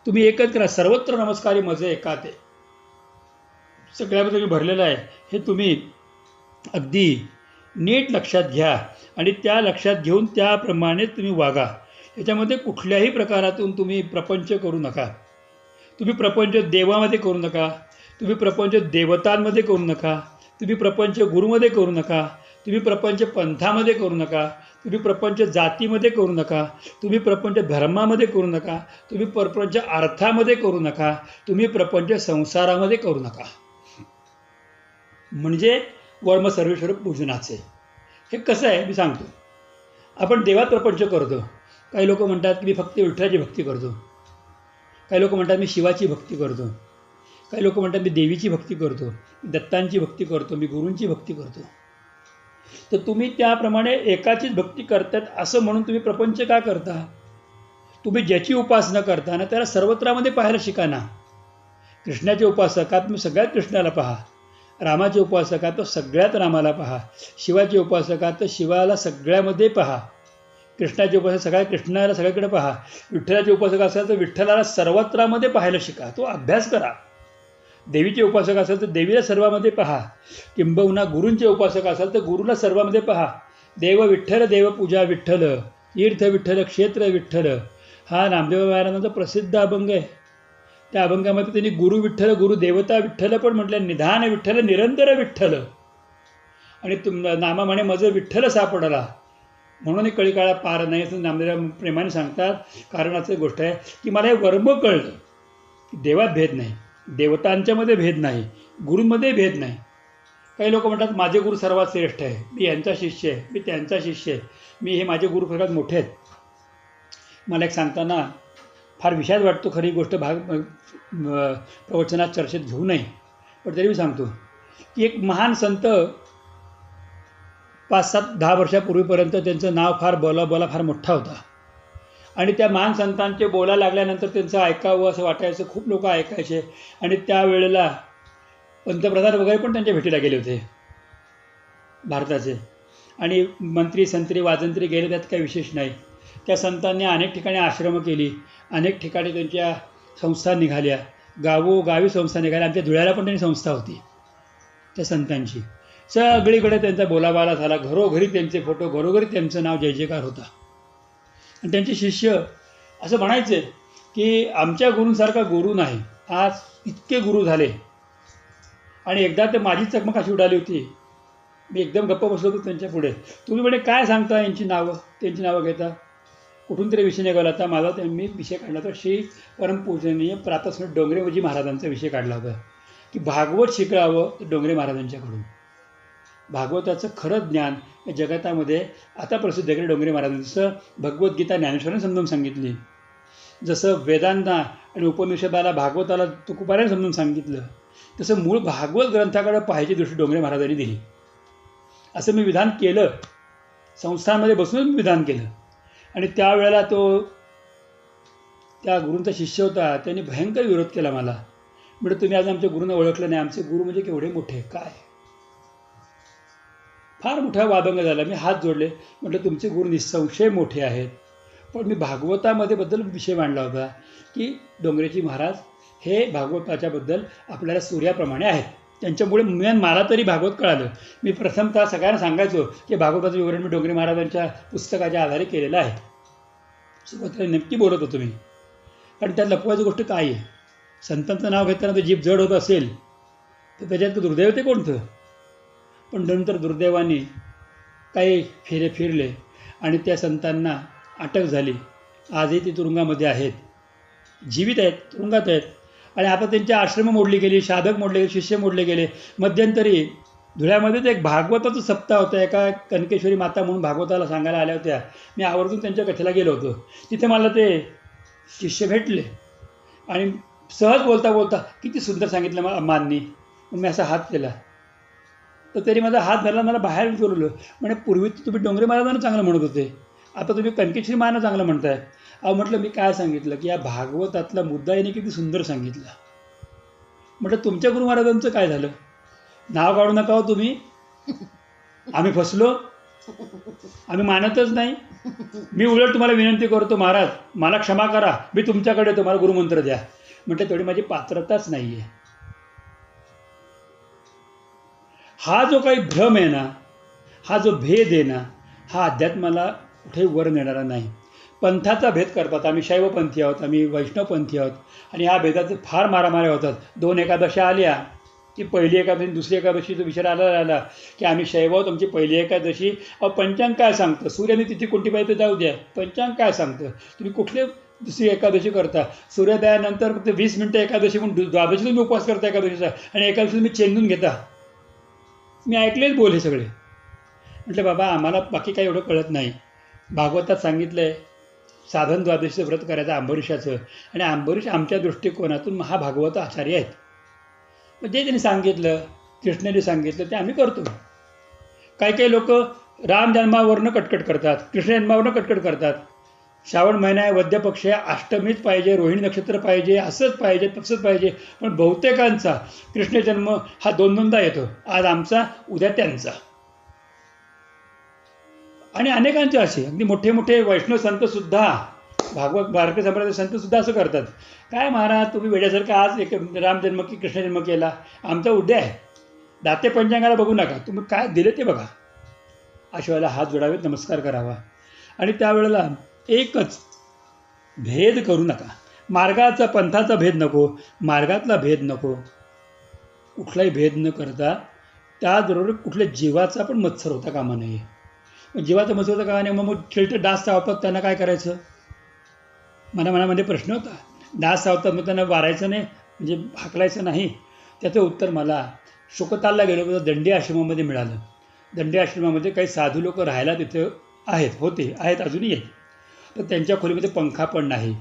A: तुम्ही एकच करा. सर्वत्र नमस्कारी मजे एकात आहे. सगळ्यामध्ये तुम्ही भरलेलं आहे हे तुम्ही अगदी नीट लक्षात घ्या आणि त्या लक्षात घेऊन त्याप्रमाणे तुम्ही वागा. याच्यामध्ये कुठल्याही प्रकारातून तुम्ही प्रपंच करू नका. तुम्ही प्रपंच देवामध्ये करू नका, तुम्ही प्रपंच देवतांमध्ये करू नका, तुम्ही प्रपंच गुरुमध्ये करू नका, तुम्ही प्रपंच पंथामध्ये करू नका, तुम्ही प्रपंच जातीमध्ये करू नका, तुम्ही प्रपंच धर्मामध्ये करू नका, तुम्ही प्रपंच अर्थामध्ये करू नका, तुम्ही प्रपंच संसारामध्ये करू नका. म्हणजे वर्म सर्वेश्वर पूजनाचे. हे कसं आहे मी सांगतो. आपण देवात प्रपंच करतो. काही लोक म्हणतात की मी फक्त विठ्ठलाची भक्ती करतो, काही लोक म्हणतात मी शिवाची भक्ती करतो, काही लोक म्हणतात मी देवीची भक्ती करतो, दत्तांची भक्ती करतो, मी गुरूंची भक्ती करतो. तर तुम्ही त्याप्रमाणे एकाचीच भक्ती करतात असं म्हणून तुम्ही प्रपंच का करता? तुम्ही ज्याची उपासना करता ना त्याला सर्वत्रामध्ये पाहायला शिका ना. कृष्णाचे उपासकात तुम्ही सगळ्यात कृष्णाला पहा, रामाचे उपासकात तो सगळ्यात रामाला पहा, शिवाचे उपासकात तर शिवाला सगळ्यामध्ये पहा, कृष्णाचे उपासक सगळ्या कृष्णाला सगळ्याकडे पहा, विठ्ठलाचे उपासक असाल तर विठ्ठलाला सर्वत्रामध्ये पाहायला शिका, तो अभ्यास करा. देवीचे उपासक असाल तर देवीला सर्वामध्ये पहा, किंबहुना गुरूंचे उपासक असाल तर गुरुला सर्वामध्ये पहा. देव विठ्ठल, देवपूजा विठ्ठल, तीर्थ विठ्ठल, क्षेत्र विठ्ठल हा नामदेव महाराजांचा प्रसिद्ध अभंग आहे. त्या अभंगामध्ये त्यांनी गुरु विठ्ठल, गुरु देवता विठ्ठल पण म्हटलं, निधान विठ्ठल, निरंतर विठ्ठल. आणि नामा म्हणे मज विठ्ठल सापडला म्हणून कळीकाळा पार नाही असं नामदेव प्रेमाने सांगतात. कारणाचं गोष्ट आहे की मला हे वर्म कळलं की देवात भेद नाही, देवतांच्यामध्ये भेद नाही, गुरूंमध्ये भेद नाही. काही लोक म्हणतात माझे गुरु सर्वात श्रेष्ठ आहे, मी यांचा शिष्य आहे, मी त्यांचा शिष्य आहे, मी हे माझे गुरु सर्वात मोठे आहेत. मला एक सांगताना फार विषाद वाटतो, खरी गोष्ट प्रवचनात चर्चेत घेऊ नये, पण तरी मी सांगतो की एक महान संत 5-7-10 वर्षापूर्वीपर्यंत त्यांचं नाव फार बोला फार मोठा होता. आणि त्या महान संतांचे बोलायला लागल्यानंतर त्यांचं ऐकावं असं वाटायचं, खूप लोक ऐकायचे. आणि त्यावेळेला पंतप्रधान वगैरे पण त्यांच्या भेटीला गेले होते भारताचे. आणि मंत्री संत्री वाजंत्री गेले, त्यात काही विशेष नाही. त्या संतांनी अनेक ठिकाणी आश्रमं केली, अनेक ठिकाणी त्यांच्या संस्था निघाल्या, गावोगावी संस्था निघाल्या. आमच्या धुळ्याला पण त्यांनी संस्था होती त्या संतांची. सगळीकडे त्यांचा बोलाबाला झाला, घरोघरी त्यांचे फोटो, घरोघरी त्यांचं नाव जय जयकार होता. आणि त्यांचे शिष्य असं म्हणायचे की आमच्या गुरूंसारखा गुरु नाही. आज इतके गुरु झाले. आणि एकदा तर माझी चकमक अशी उडाली होती, मी एकदम गप्प बसलो होतो त्यांच्या पुढे. तुम्ही म्हणे काय सांगता यांची नावं, त्यांची नावं घेता, कुठून तरी विषय निघाला होता माझा. मी विषय काढला होता श्री परमपूजनीय प्रातस्मृत डोंगरेवजी महाराजांचा विषय काढला होता की भागवत शिकावं डोंगरे महाराजांच्याकडून. भागवताचं खरं ज्ञान या जगतामध्ये आता प्रसिद्ध आहे डोंगरे महाराजांचं. जसं भगवद्गीता ज्ञानेश्वरांनी समजून सांगितली, जसं वेदांना आणि उपनिषदाला भागवताला तुकोबाराने समजून सांगितलं, तसं मूळ भागवत ग्रंथाकडे पाहायची दृष्टी डोंगरे महाराजांनी दिली. असं मी विधान केलं, संस्थांमध्ये बसूनच मी विधान केलं. आणि त्यावेळेला तो त्या गुरूंचा शिष्य होता, त्यांनी भयंकर विरोध केला मला. म्हणजे तुम्ही आज आमच्या गुरूंना ओळखलं नाही, आमचे गुरु म्हणजे केवढे मोठे, काय फार मोठा वादंग झाला. मी हात जोडले, म्हटलं तुमचे गुरु निसंशय मोठे आहेत, पण मी भागवतामध्ये बद्दल विषय मांडला होता की डोंगरेजी महाराज हे भागवताच्याबद्दल आपल्याला सूर्याप्रमाणे आहेत. त्यांच्यामुळे मला तरी भागवत कळालं. मी प्रथमतः सगळ्यांना सांगायचो की भागवताचं विवरण मी डोंगरे महाराजांच्या पुस्तकाच्या आधारे केलेलं आहे. सुरुवातीला नक्की बोलत होतो मी, कारण त्यात लपवायची गोष्ट काय आहे. संतांचं नाव घेताना ते जीभ जड होत असेल तर त्याच्यात दुर्दैव ते कोणतं. पण नंतर दुर्दैवाने काही फेरे फिरले आणि त्या संतांना अटक झाली. आजही ते तुरुंगामध्ये आहेत, जीवित आहेत, तुरुंगात आहेत. आणि आता त्यांचे आश्रम मोडली गेली, साधक मोडले गेले, शिष्य मोडले गेले. मध्यंतरी धुळ्यामध्येच एक भागवताचं सप्ताह होता. एका कनकेश्वरी माता म्हणून भागवताला सांगायला आल्या होत्या. मी आवर्जून त्यांच्या कथेला गेलो होतो. तिथे मला ते शिष्य भेटले आणि सहज बोलता बोलता किती सुंदर सांगितलं माननी. मी असा हात केला तर तरी माझा हात धरला, मला बाहेर बोलवलं. म्हणजे पूर्वी तुम्ही डोंगरे महाराजांना चांगलं म्हणत होते, आता तुम्ही कनकेश्वरी माना चांगलं म्हणताय. म्हटलं मी काय सांगितलं की या भागवतातला मुद्दा याने किती सुंदर सांगितला. म्हटलं तुमच्या गुरु महाराजांचं काय झालं. नाव काढू नका हो तुम्ही, आम्ही फसलो, आम्ही मानतच नाही. मी उलट तुम्हाला विनंती करतो, महाराज मला क्षमा करा, मी तुमच्याकडे येतो, मला गुरुमंत्र द्या. म्हटलं तेवढी माझी पात्रताच नाही आहे. हा जो काही भ्रम आहे ना, हा जो भेद आहे ना, हा अध्यात्माला कुठे वर नेणारा नाही. पंथाचा भेद करतात. आम्ही शैवपंथी आहोत, आम्ही वैष्णवपंथी आहोत आणि ह्या भेदाचे फार मारामाऱ्या होतात. 2 एकादशा आल्या की पहिली एकादशी दुसरी एकादशीचा विचार आला की आम्ही शैव आहोत, आमची पहिली एकादशी. पंचांग काय सांगतं, सूर्याने तिथी कोणती पाहिजे जाऊ द्या, पंचांग काय सांगतं. तुम्ही कुठले दुसरी एकादशी करता. सूर्योदयानंतर फक्त 20 मिनिटं एकादशी म्हणून द्वादशी तुम्ही उपवास करता एकादशीचा, आणि एकादशी तुम्ही चेंदून घेता. मी ऐकलेच बोल हे सगळे. म्हटलं बाबा आम्हाला बाकी काही एवढं कळत नाही. भागवतात सांगितलं आहे साधन द्वादशीचं व्रत करायचं अंबरीशाचं, आणि अंबरीश आमच्या दृष्टिकोनातून महाभागवत आचार्य आहेत. मग जे त्यांनी सांगितलं, कृष्णाने सांगितलं ते आम्ही करतो. काही काही लोक राम जन्मावरनं कटकट करतात, कृष्ण जन्मावरनं कटकट करतात. श्रावण महिना आहे, वद्य पक्ष आहे, अष्टमीच पाहिजे, रोहिणी नक्षत्र पाहिजे, असंच पाहिजे, तसंच पाहिजे. पण बहुतेकांचा कृष्ण जन्म हा 2-2दा येतो. आज आमचा, उद्या त्यांचा. आणि अनेकांचे असे अगदी मोठे मोठे वैष्णव संतसुद्धा, भागवत भारतीय संप्रदाय संतसुद्धा असं करतात. काय महाराज तुम्ही वेड्यासारखं आज एक रामजन्म की कृष्णजन्म केला, आमचा उद्या आहे, दाते पंचांगाला बघू नका, तुम्ही काय दिले ते बघा. अशा वेळेला हात जोडावेत, नमस्कार करावा. आणि त्यावेळेला एकच, भेद करू नका. मार्गाचा पंथाचा भेद नको, मार्गातला भेद नको. कुठलाही भेद न करता त्याचबरोबर कुठल्या जीवाचा पण मत्सर होता कामा नये. जीवाचा मत्सर होता कामा नये. मग खेळते डास चावतात त्यांना काय करायचं. मनामध्ये प्रश्न होता. डास चावतात मग त्यांना वारायचं नाही, म्हणजे हाकलायचं नाही. त्याचं उत्तर मला शुकतालला गेलो तर दंडी आश्रमामध्ये मिळालं. दंडी आश्रमामध्ये काही साधू लोक राहायला तिथे आहेत अजूनही आहेत. तर त्यांच्या खोलीमध्ये पंखा पण नाही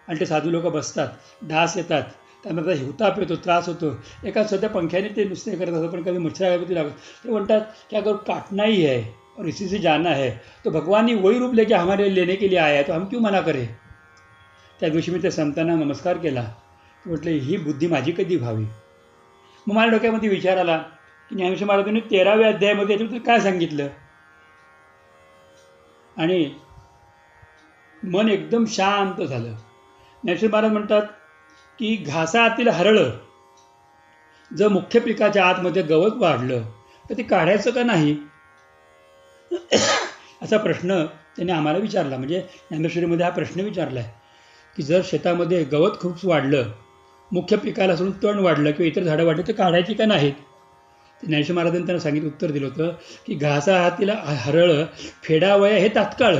A: आणि ते साधू लोक बसतात, डास येतात, त्यांना तर हिवताप येतो, त्रास होतो. एका सध्या पंख्याने ते नुसते करत असतात, पण कधी मच्छरागती लागत. ते म्हणतात की अगर काटना ही है और इसी से जाना है तो भगवान ने वही रूप लेके हमारे लेने के लिए आया है, तो हम क्यों मना करें. त्या दिवशी मी त्या संतांना नमस्कार केला. म्हटलं ही बुद्धी माझी कधी व्हावी. मग माझ्या डोक्यामध्ये विचार आला की ज्ञानेश्वर महाराजांनी 13व्या अध्यायामध्ये याच्याबद्दल काय सांगितलं. आणि मन एकदम शांत झालं. ज्ञानेश्वर महाराज म्हणतात की घासातील हरळं, जर मुख्य पिकाच्या आतमध्ये गवत वाढलं तर ते काढायचं का नाही, असा प्रश्न त्यांनी आम्हाला विचारला. म्हणजे ज्ञानेश्वरीमध्ये हा प्रश्न विचारला आहे की जर शेतामध्ये गवत खूप वाढलं, मुख्य पिकाला सोडून तण वाढलं किंवा इतर झाडं वाढली तर काढायची का नाहीत. ज्ञानेश्वर महाराजांनी त्यांना सांगितलं, उत्तर दिलं होतं की घासा हातील हरळं फेडावया हे तात्काळ,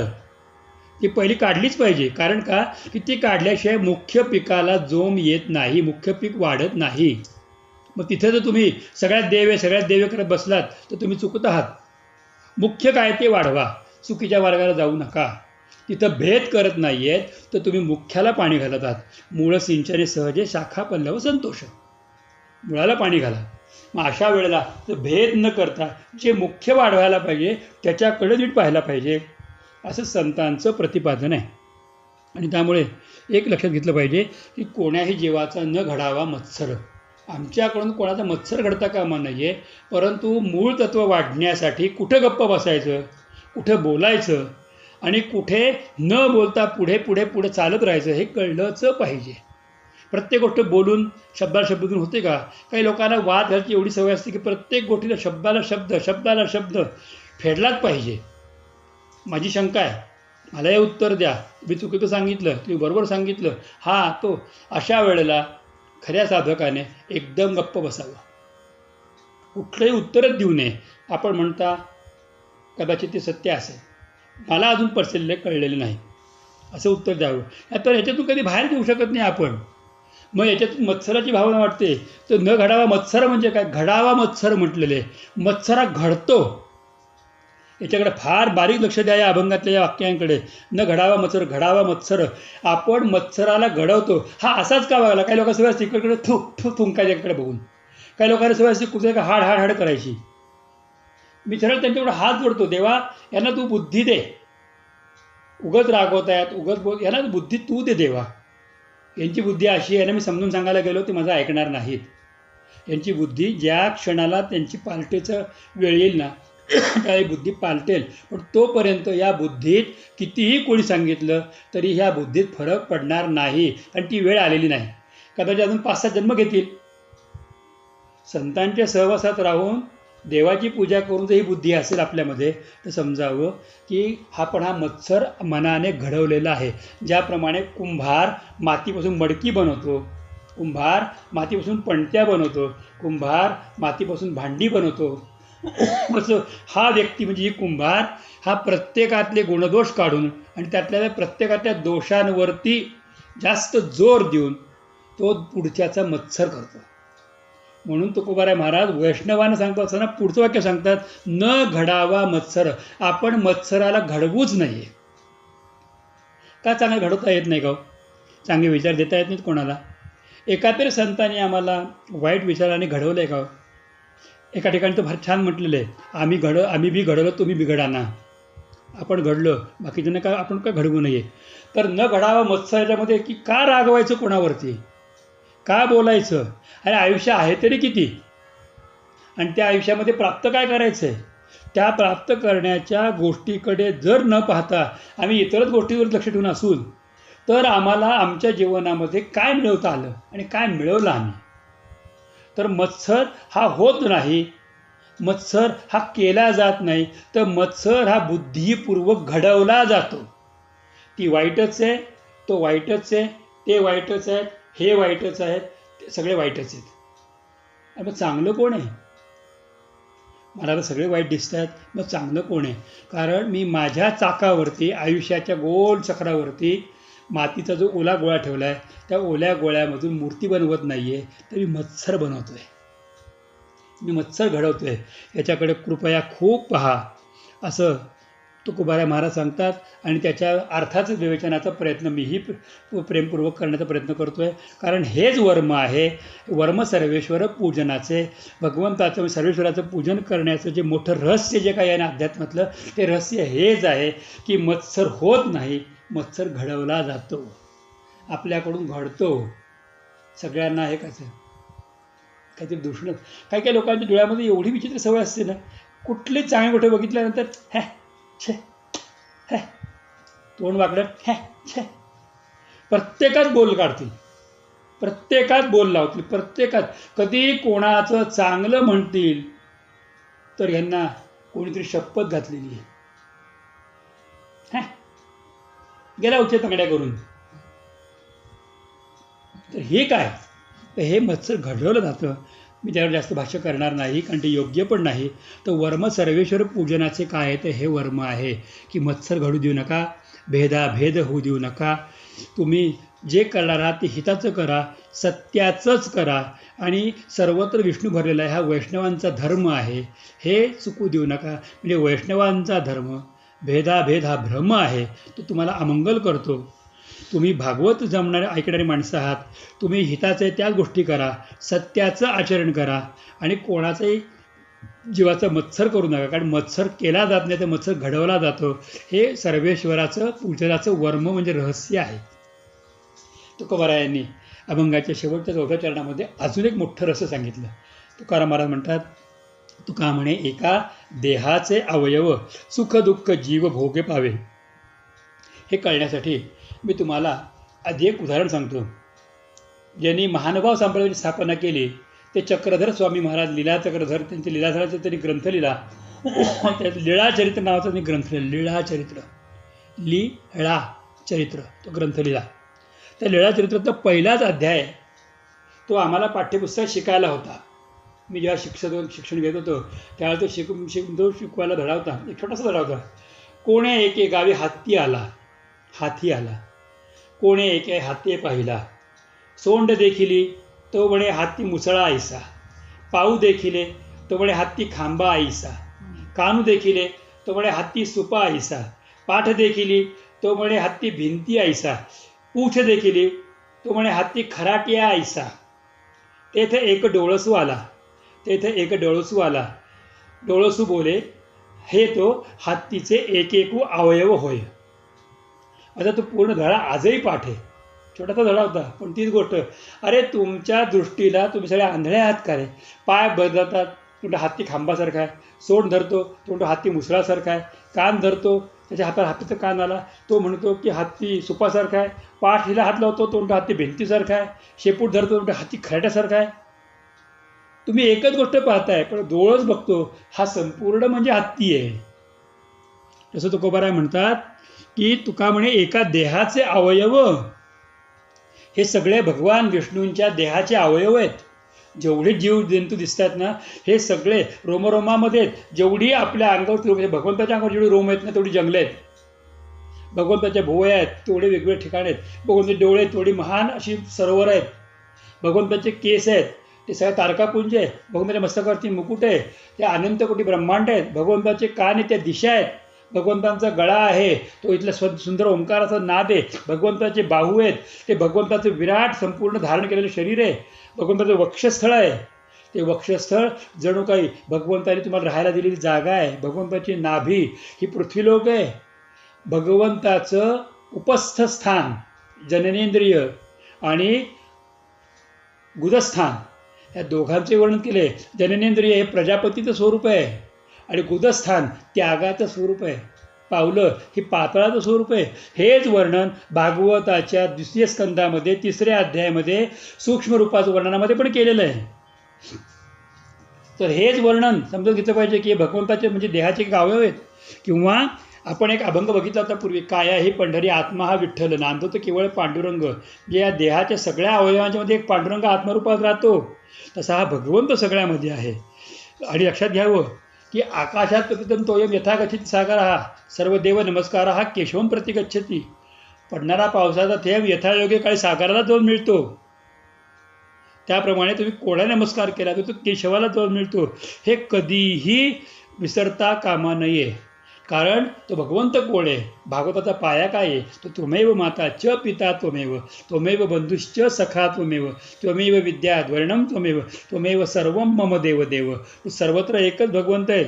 A: ती पहिली काढलीच पाहिजे. कारण का की ती काढल्याशिवाय मुख्य पिकाला जोम येत नाही, मुख्य पीक वाढत नाही. मग तिथे जर तुम्ही सगळ्यात देव करत बसलात तर तुम्ही चुकत आहात. मुख्य काय ते वाढवा, चुकीच्या मार्गाला जाऊ नका. तिथं भेद करत नाही आहेत तर तुम्ही मुख्याला पाणी घालत आहात. मूळ सिंचने सहजे शाखा पल्लव संतोष, मुळाला पाणी घाला. मग अशा वेळेला तर भेद न करता जे मुख्य वाढवायला पाहिजे त्याच्याकडे नीट पाहायला पाहिजे, असं संतांचं प्रतिपादन आहे. आणि त्यामुळे एक लक्षात घेतलं पाहिजे की कोण्याही जीवाचा न घडावा मत्सर. आमच्याकडून कोणाचा मत्सर घडता कामा नाही आहे, परंतु मूळ तत्त्व वाढण्यासाठी कुठं गप्प बसायचं, कुठं बोलायचं. आणि कुठे न बोलता पुढे पुढे पुढे चालत राहायचं हे कळलंच पाहिजे. प्रत्येक गोष्ट बोलून शब्दाला शब्दातून होते का? काही लोकांना वाद घालायची एवढी सवय असते की प्रत्येक गोष्टीला शब्दाला शब्द शब्दाला शब्द फेडलाच पाहिजे. माझी शंका आहे, मला हे उत्तर द्या, तुम्ही चुकीचं सांगितलं, तुम्ही बरोबर सांगितलं, हा तो. अशा वेळेला खऱ्या साधकाने एकदम गप्प बसावं, कुठलंही उत्तरच देऊ नये. आपण म्हणता कदाचित ते सत्य असेल, मला अजून पर्सेंटले कळलेलं नाही, असं उत्तर द्यावं. तर ह्याच्यातून कधी बाहेर येऊ शकत नाही आपण. मग याच्यातून मत्सराची भावना वाटते. तर न घडावा मत्सर म्हणजे काय? घडावा मत्सर म्हटलेले, मत्सरा घडतो. याच्याकडे फार बारीक लक्ष द्या या अभंगातल्या या वाक्यांकडे. न घडावा मत्सर, घडावा मत्सर. आपण मत्सराला घडवतो. हा असाच का वागला? काही लोकांना सवय असते इकडे थुंकायच्याकडे बघून, काही लोकांना सवय असते कुठे हाड हाड हाड करायची. मी सरळ त्यांच्याकडे हात जोडतो, देवा यांना तू बुद्धी दे, उगत रागवतायत, उगत बोल, यांना बुद्धी तू दे देवा. यांची बुद्धी अशी आहे ना, मी समजून सांगायला गेलो ते माझं ऐकणार नाहीत. यांची बुद्धी ज्या क्षणाला त्यांची पालटेचं वेळ येईल ना त्यावेळी बुद्धी पालटेल. पण तोपर्यंत या बुद्धीत कितीही कोणी सांगितलं तरी ह्या बुद्धीत फरक पडणार नाही, आणि ती वेळ आलेली नाही. कदाचित अजून 5-6 जन्म घेतील. संतांच्या सहवासात राहून देवाची पूजा करून जर ही बुद्धी असेल आपल्यामध्ये, तर समजावं की हा मत्सर मनाने घडवलेला आहे. ज्याप्रमाणे कुंभार मातीपासून मडकी बनवतो, कुंभार मातीपासून पणत्या बनवतो, कुंभार मातीपासून भांडी बनवतो, असं हा व्यक्ती म्हणजे ही कुंभार हा प्रत्येकातले गुणदोष काढून आणि त्यातल्या प्रत्येकातल्या दोषांवरती जास्त जोर देऊन तो पुढच्याचा मत्सर करतो. म्हणून तुकोबाराय महाराज वैष्णवानं सांगतो असताना पुढचं वाक्य सांगतात, न घडावा मत्सर. आपण मत्सराला घडवूच नाही. का चांगलं घडवता येत नाही का? चांगले विचार देता येत नाहीत कोणाला? एका तरी संतांनी आम्हाला वाईट विचाराने घडवलं आहे का? एका ठिकाणी तर फार छान म्हटलेलं आहे, आम्ही बी घडवलं, तुम्ही बिघडा ना. आपण घडलो, बाकीच्यांना का आपण का घडवू नये? तर न घडावा मत्सर याच्यामध्ये की का रागवायचं कोणावरती, का बोलायचं? अरे आयुष्य आहे तरी किती, आणि त्या आयुष्यामध्ये प्राप्त काय करायचं आहे? त्या प्राप्त करण्याच्या गोष्टीकडे जर न पाहता आम्ही इतरच गोष्टीवर लक्ष ठेवून असू, तर आम्हाला आमच्या जीवनामध्ये काय मिळवता आलं आणि काय मिळवलं आम्ही? तर मत्सर हा होत नाही, मत्सर हा केला जात नाही, तर मत्सर हा बुद्धिपूर्वक घडवला जातो. ती वाईटच आहे, तो वाईटच आहे, ते वाईटच आहेत, हे वाईटच आहेत, ते सगळे वाईटच आहेत. आणि मग चांगलं कोण आहे? मला तर सगळे वाईट दिसत आहेत, मग चांगलं कोण आहे? कारण मी माझ्या चाकावरती, आयुष्याच्या गोल चक्रावरती मातीचा जो ओला गोळा ठेवला आहे, त्या ओल्या गोळ्यामधून मूर्ती बनवत नाही आहे, तर मी मत्सर बनवतो आहे, मी मत्सर घडवतो आहे. याच्याकडे कृपया खूप पहा, असं तुकोबाराय महाराज सांगतात. आणि त्याच्या अर्थाचं विवेचनाचा प्रयत्न मीही प्रेमपूर्वक करण्याचा प्रयत्न करतो आहे. कारण हेच वर्म आहे, वर्म सर्वेश्वर पूजनाचे, भगवंताचं सर्वेश्वराचं पूजन करण्याचं जे मोठं रहस्य जे काही आहे ना अध्यात्मातलं, ते रहस्य हेच आहे की मत्सर होत नाही, मत्सर घडवला जातो, आपल्याकडून घडतो. सगळ्यांना हे कसं काहीतरी दूषण, काही काही लोकांच्या डोळ्यामध्ये एवढी विचित्र सवय असते ना, कुठलीच चांगली गोष्ट बघितल्यानंतर हॅ छे हॅ, तोंड वाकडं हॅ छे, प्रत्येकात बोल काढतील, प्रत्येकात बोल लावतील, प्रत्येकात. कधी कोणाचं चांगलं म्हणतील तर यांना कोणीतरी शपथ घातलेली आहे, हॅ गेला उच्च तंगड्या करून. तर हे काय? तर हे मत्सर घडवलं जातं. मी त्यावर जास्त भाष्य करणार नाही, कारण ते योग्य पण नाही. तर वर्म सर्वेश्वर पूजनाचे काय आहे? तर हे वर्म आहे की मत्सर घडू देऊ नका, भेदाभेद होऊ देऊ नका. तुम्ही जे करणार आहात ते हिताचं करा, सत्याचंच करा, आणि सर्वत्र विष्णू भरलेला आहे, हा वैष्णवांचा धर्म आहे, हे चुकू देऊ नका. म्हणजे वैष्णवांचा धर्म, भेदाभेद हा भ्रम आहे, तो तुम्हाला अमंगल करतो. तुम्ही भागवत जमणारे ऐकणारी माणसं आहात, तुम्ही हिताचे त्याच गोष्टी करा, सत्याचं आचरण करा, आणि कोणाचंही जीवाचं मत्सर करू नका. कारण मत्सर केला जात नाही, तर मत्सर घडवला जातो. हे सर्वेश्वराचं पूजनाचं वर्म म्हणजे रहस्य आहे. तुकोबारायांनी अभंगाच्या शेवटच्या 4थ्या चरणामध्ये अजून एक मोठं रहस्य सांगितलं. तुकाराम महाराज म्हणतात, तुका म्हणे, एका देहाचे अवयव सुख दुःख जीव भोगे पावे, हे कळण्यासाठी मी तुम्हाला आधी एक उदाहरण सांगतो. ज्यांनी महानुभाव संप्रदायाची स्थापना केली ते चक्रधर स्वामी महाराज, लीला चक्रधर, त्यांचे लीलाधराचा त्यांनी ग्रंथ लिहिला. त्यात लीळाचरित्र नावाचा त्यांनी ग्रंथ लिहिला. लीळाचरित्र तो ग्रंथ लिहिला. त्या लीळाचरित्राचा पहिलाच अध्याय तो आम्हाला पाठ्यपुस्तकात शिकायला होता. मी जेव्हा शिक्षण घेत होतो त्यावेळेला तो शिकवायला धडा होता. एक छोटासा धडा होता. कोणे एके गावी हाती आला, कोणे एके हाती पाहिला. सोंड देखिली तो म्हणे हाती मुसळा ऐसा. पाऊ देखिले तो म्हणे हाती खांबा ऐसा. कानू देखिले तो म्हणे हाती सुपा ऐसा. पाठ देखिली तो म्हणे हाती भिंती ऐसा. पूछ देखिली तो म्हणे हाती खराटिया ऐसा. तेथे एक डोळसू आला. डोळसू बोले, हे तो हत्तीचे एकेकू अवयव होय. आता तो पूर्ण धडा आजही पाठ आहे. छोटासा धडा होता पण तीच गोष्ट. अरे तुमच्या दृष्टीला तुम्ही सगळे आंधळे आहात का रे? पाय बदलतात तो हत्ती खांबासारखा आहे. सोंड धरतो तो हत्ती मुसळासारखा आहे. कान धरतो त्याच्या हाताचा कान आला तो म्हणतो की हत्ती सुपासारखा आहे. पाठ हिला हात लावतो तो हत्ती भिंतीसारखा आहे. शेपूट धरतो तो हत्ती खराट्यासारखा आहे. तुम्ही एकच गोष्ट पाहताय पण डोळच बघतो हा संपूर्ण म्हणजे हत्ती आहे. तसं तुकोबाराय म्हणतात की तुका म्हणे एका देहाचे अवयव हे सगळे भगवान विष्णूंच्या देहाचे अवयव आहेत. जेवढे जीव जंतू दिसतात ना हे सगळे रोमरोमामध्ये जेवढी आपल्या अंगावर भगवंताच्या अंगावर जेवढी रोम आहेत ना तेवढी जंगले आहेत. भगवंताच्या भुवया आहेत तेवढे वेगवेगळे ठिकाण आहेत. भगवंताचे डोळे आहेत तेवढी महान अशी सरोवर आहेत. भगवंताचे केस आहेत ते सगळ्या तारकापुंज आहे. भगवंताच्या मस्तकावरती मुकुट आहे ते अनंत कोटी ब्रह्मांड आहेत. भगवंताचे कान आहे त्या दिशा आहेत. भगवंतांचा गळा आहे तो इथल्या सुंदर ओंकाराचा नाद आहे. भगवंताचे बाहू आहेत ते भगवंताचं विराट संपूर्ण धारण केलेलं शरीर आहे. भगवंताचं वक्षस्थळ आहे ते वक्षस्थळ जणू काही भगवंताने तुम्हाला राहायला दिलेली जागा आहे. भगवंताची नाभी ही पृथ्वीलोक आहे. भगवंताचं उपस्थस्थान जननेंद्रिय आणि गुदस्थान या दोघांचे वर्णन केले. जननेंद्रिय हे प्रजापतीचं स्वरूप आहे आणि गुदस्थान त्यागाचं स्वरूप आहे. पावलं ही पातळाचं स्वरूप आहे. हेच वर्णन भागवताच्या 2य स्कंदामध्ये 3ऱ्या अध्यायामध्ये सूक्ष्म रूपाचं वर्णनामध्ये पण केलेलं आहे. तर हेच वर्णन समजून घेतलं पाहिजे की भगवंताचे म्हणजे देहाचे एक अवयव आहेत. किंवा आपण एक अभंग बघितला होता पूर्वी, काया ही पंढरी आत्मा हा विठ्ठल नांदतो तर केवळ पांडुरंग. जे या देहाच्या सगळ्या अवयवांच्या मध्ये एक पांडुरंग आत्मरूपात राहतो तसा हा भगवंत सगळ्यामध्ये आहे. आणि लक्षात घ्यावं की आकाशात प्रतितम तोयम यथा गच्छति सागर हा सर्व देव नमस्कार हा केशवम प्रति गच्छति. पडणारा पावसाचा थेंब यथायोग्य काळी सागराला जाऊन मिळतो. त्याप्रमाणे तुम्ही कोणा नमस्कार केला तर तो केशवाला जाऊन मिळतो. हे कधीही विसरता कामा नये. कारण तो भगवंत कोण आहे? भागवताचा पाया काय आहे? तो त्वमेव माता च पिता त्वमेव, त्वमेव बंधुश्च सखा त्वमेव, त्वमेव विद्याद् वर्णम त्वमेव सर्वम मम देव देव. तो सर्वत्र एकच भगवंत आहे.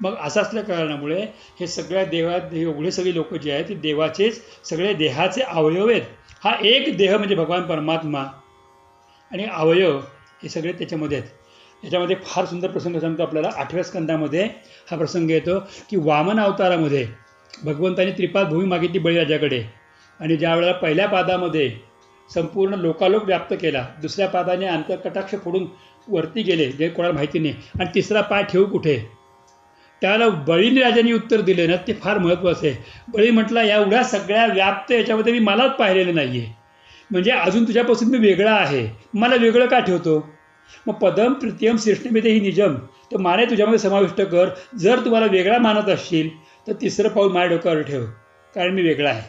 A: मग असं असल्या कारणामुळे हे सगळ्या देवात एवढे सगळे लोक जे आहेत ते देवाचेच सगळे देहाचे अवयव आहेत. हा एक देह म्हणजे भगवान परमात्मा आणि अवयव हे सगळे त्याच्यामध्ये आहेत. याच्यामध्ये फार सुंदर प्रसंग सांगतो आपल्याला. 8व्या स्कंदामध्ये हा प्रसंग येतो की वामन अवतारामध्ये भगवंताने त्रिपाद भूमी मागितली बळीराजाकडे आणि ज्या वेळेला पहिल्या पादामध्ये संपूर्ण लोकालोक व्याप्त केला, दुसऱ्या पादाने अंतर्कटाक्ष फोडून वरती गेले जे कोणाला माहिती नाही, आणि तिसरा पाय ठेवू कुठे त्याला बळीने राजांनी उत्तर दिले ना ते फार महत्त्वाचं आहे. बळी म्हटला एवढ्या सगळ्या व्याप्त याच्यामध्ये मी मलाच पाहिलेलं नाही आहे, म्हणजे अजून तुझ्यापासून मी वेगळा आहे, मला वेगळं का ठेवतो? मग पदम तृतीयम सृष्टीमध्ये ही निजम तर माने तुझ्यामध्ये समाविष्ट कर. जर तुम्हाला वेगळा मानत असशील तर तिसरं पाऊल माझ्या डोक्यावर ठेव, कारण मी वेगळा आहे.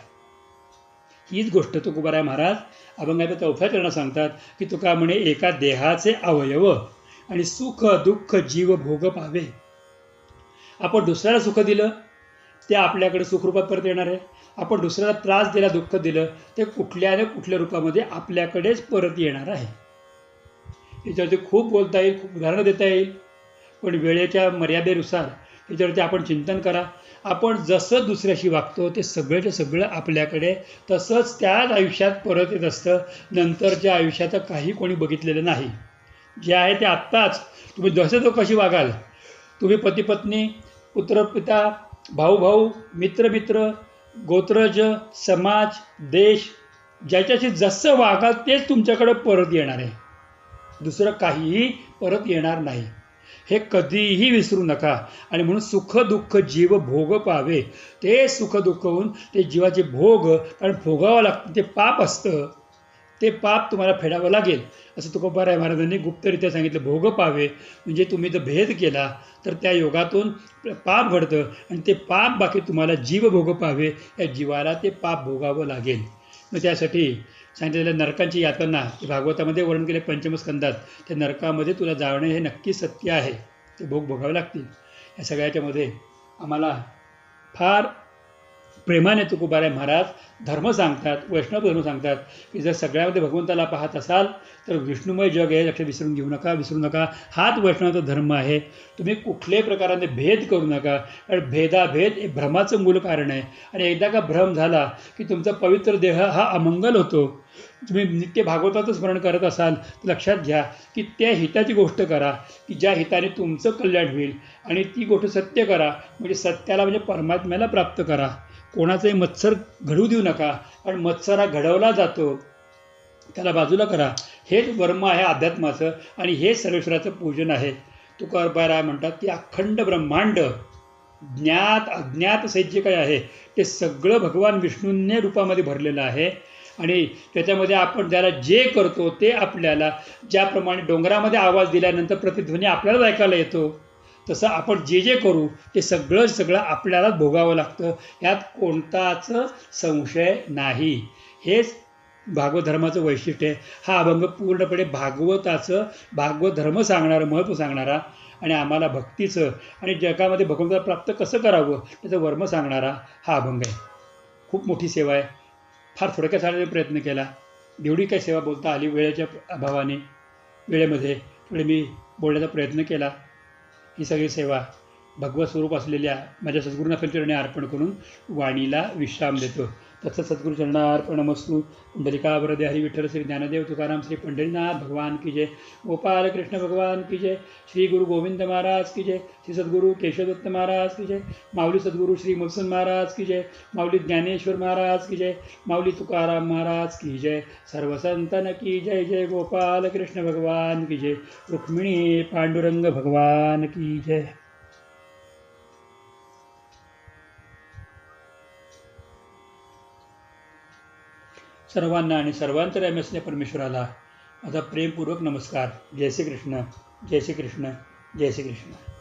A: हीच गोष्ट तुकोबाराय महाराज अभंगाच्या 4थ्या चरणात सांगतात की तुका म्हणे एका देहाचे अवयव आणि सुख दुःख जीव भोग पावे. आपण दुसऱ्याला सुख दिलं ते आपल्याकडे सुखरूपात परत येणार आहे. आपण दुसऱ्याला त्रास दिला, दुःख दिलं ते कुठल्या ना कुठल्या रूपामध्ये आपल्याकडेच परत येणार आहे. याच्यावरती खूप बोलता येईल, खूप उदाहरणं देता येईल, पण वेळेच्या मर्यादेनुसार याच्यावरती आपण चिंतन करा. आपण जसं दुसऱ्याशी वागतो ते सगळंच्या सगळं आपल्याकडे तसंच त्याच आयुष्यात परत येत असतं. नंतरच्या आयुष्याचं काही कोणी बघितलेलं नाही. जे आहे ते आत्ताच तुम्ही जसं तो कशी वागाल, तुम्ही पती पत्नी, पुत्र पिता, भाऊ भाऊ, मित्र मित्र, गोत्रज, समाज, देश ज्याच्याशी जसं वागाल तेच तुमच्याकडे परत येणार आहे. दुसरं काहीही परत येणार नाही. हे कधीही विसरू नका. आणि म्हणून सुख दुःख जीव भोग पावे. ते सुख दुःख होऊन ते जीवाचे भोग, कारण भोगावं लागतं, ते पाप असतं, ते पाप तुम्हाला फेडावं लागेल. असं तुकोबाराय महाराजांनी गुप्तरित्या सांगितलं. भोग पावे म्हणजे तुम्ही जर भेद केला तर त्या योगातून पाप घडतं, आणि ते पाप बाकी तुम्हाला जीव भोग पावे, या जीवाला ते पाप भोगावं लागेल. मग त्यासाठी सांगितलेल्या नरकांची यातना भागवतामध्ये वर्णन केले पंचमस्कंदात. त्या नरकामध्ये तुला जाणं हे नक्की सत्य आहे, ते भोग भोगावे लागतील. या सगळ्याच्यामध्ये आम्हाला फार प्रेमाने तुकोबाराय महाराज धर्म सांगतात, वैष्णव धर्म सांगतात की जर सगळ्यामध्ये भगवंताला पाहत असाल तर विष्णुमय जग आहे, लक्ष विसरून घेऊ नका, विसरू नका. हाच वैष्णवाचा धर्म आहे. तुम्ही कुठल्याही प्रकाराने भेद करू नका, कारण भेदाभेद हे भ्रमाचं मूळ कारण आहे. आणि एकदा का भ्रम झाला की तुमचा पवित्र देह हा अमंगल होतो. तुम्ही नित्य भागवताचं स्मरण करत असाल तर लक्षात घ्या की त्या हिताची गोष्ट करा की ज्या हिताने तुमचं कल्याण होईल, आणि ती गोष्ट सत्य करा, म्हणजे सत्याला म्हणजे परमात्म्याला प्राप्त करा. कोणाचाही मत्सर घडू देऊ नका, कारण मत्सर हा घडवला जातो, त्याला बाजूला करा. हेच वर्म आहे अध्यात्माचं, आणि हेच सर्वेश्वराचं पूजन आहे. तुकोबाराय म्हणतात की अखंड ब्रह्मांड ज्ञात अज्ञात सहित जे काही आहे ते सगळं भगवान विष्णूंनी रूपामध्ये भरलेलं आहे. आणि त्याच्यामध्ये आपण त्याला जे करतो ते आपल्याला, ज्याप्रमाणे डोंगरामध्ये आवाज दिल्यानंतर प्रतिध्वनी आपल्यालाच ऐकायला येतो, तसं आपण जे जे करू ते सगळं आपल्यालाच भोगावं लागतं. यात कोणताच संशय नाही. हेच भागवत धर्माचं वैशिष्ट्य आहे. हा अभंग पूर्णपणे भागवत धर्म सांगणारं, महत्त्व सांगणारा, आणि आम्हाला भक्तीचं आणि जगामध्ये भगवंताला प्राप्त कसं करावं त्याचं वर्म सांगणारा हा अभंग आहे. खूप मोठी सेवा आहे. फार थोडक्यात सांगण्याचा प्रयत्न केला. एवढी काही सेवा बोलता आली वेळेच्या अभावाने, वेळेमध्ये थोडे मी बोलण्याचा प्रयत्न केला. ही सगळी सेवा भगवत स्वरूप असलेल्या माझ्या सद्गुरूंना चरणी अर्पण करून वाणीला विश्राम देतो. तत्सत सद्गुरुचरणार्पणमस्तु. पुंडलिका वरदे हरी विठ्ठल श्री ज्ञानदेव तुकाराम श्री पंढरीनाथ भगवान की जय. गोपाल कृष्ण भगवान की जय. श्री गुरु गोविंद महाराज की जय. श्री सद्गुरू केशवदत्त महाराज की जय. माऊली सद्गुरू श्री मुलसन महाराज की जय. माऊली ज्ञानेश्वर महाराज की जय. माऊली तुकाराम महाराज की जय. सर्व संतन की जय. जय गोपाल कृष्ण भगवान की जय. रुक्मिणी पांडुरंग भगवान की जय. सर्वांना आणि सर्वांतर्यामी असलेल्या परमेश्वराला माझा प्रेमपूर्वक नमस्कार. जय श्री कृष्ण, जय श्री कृष्ण, जय श्री कृष्ण.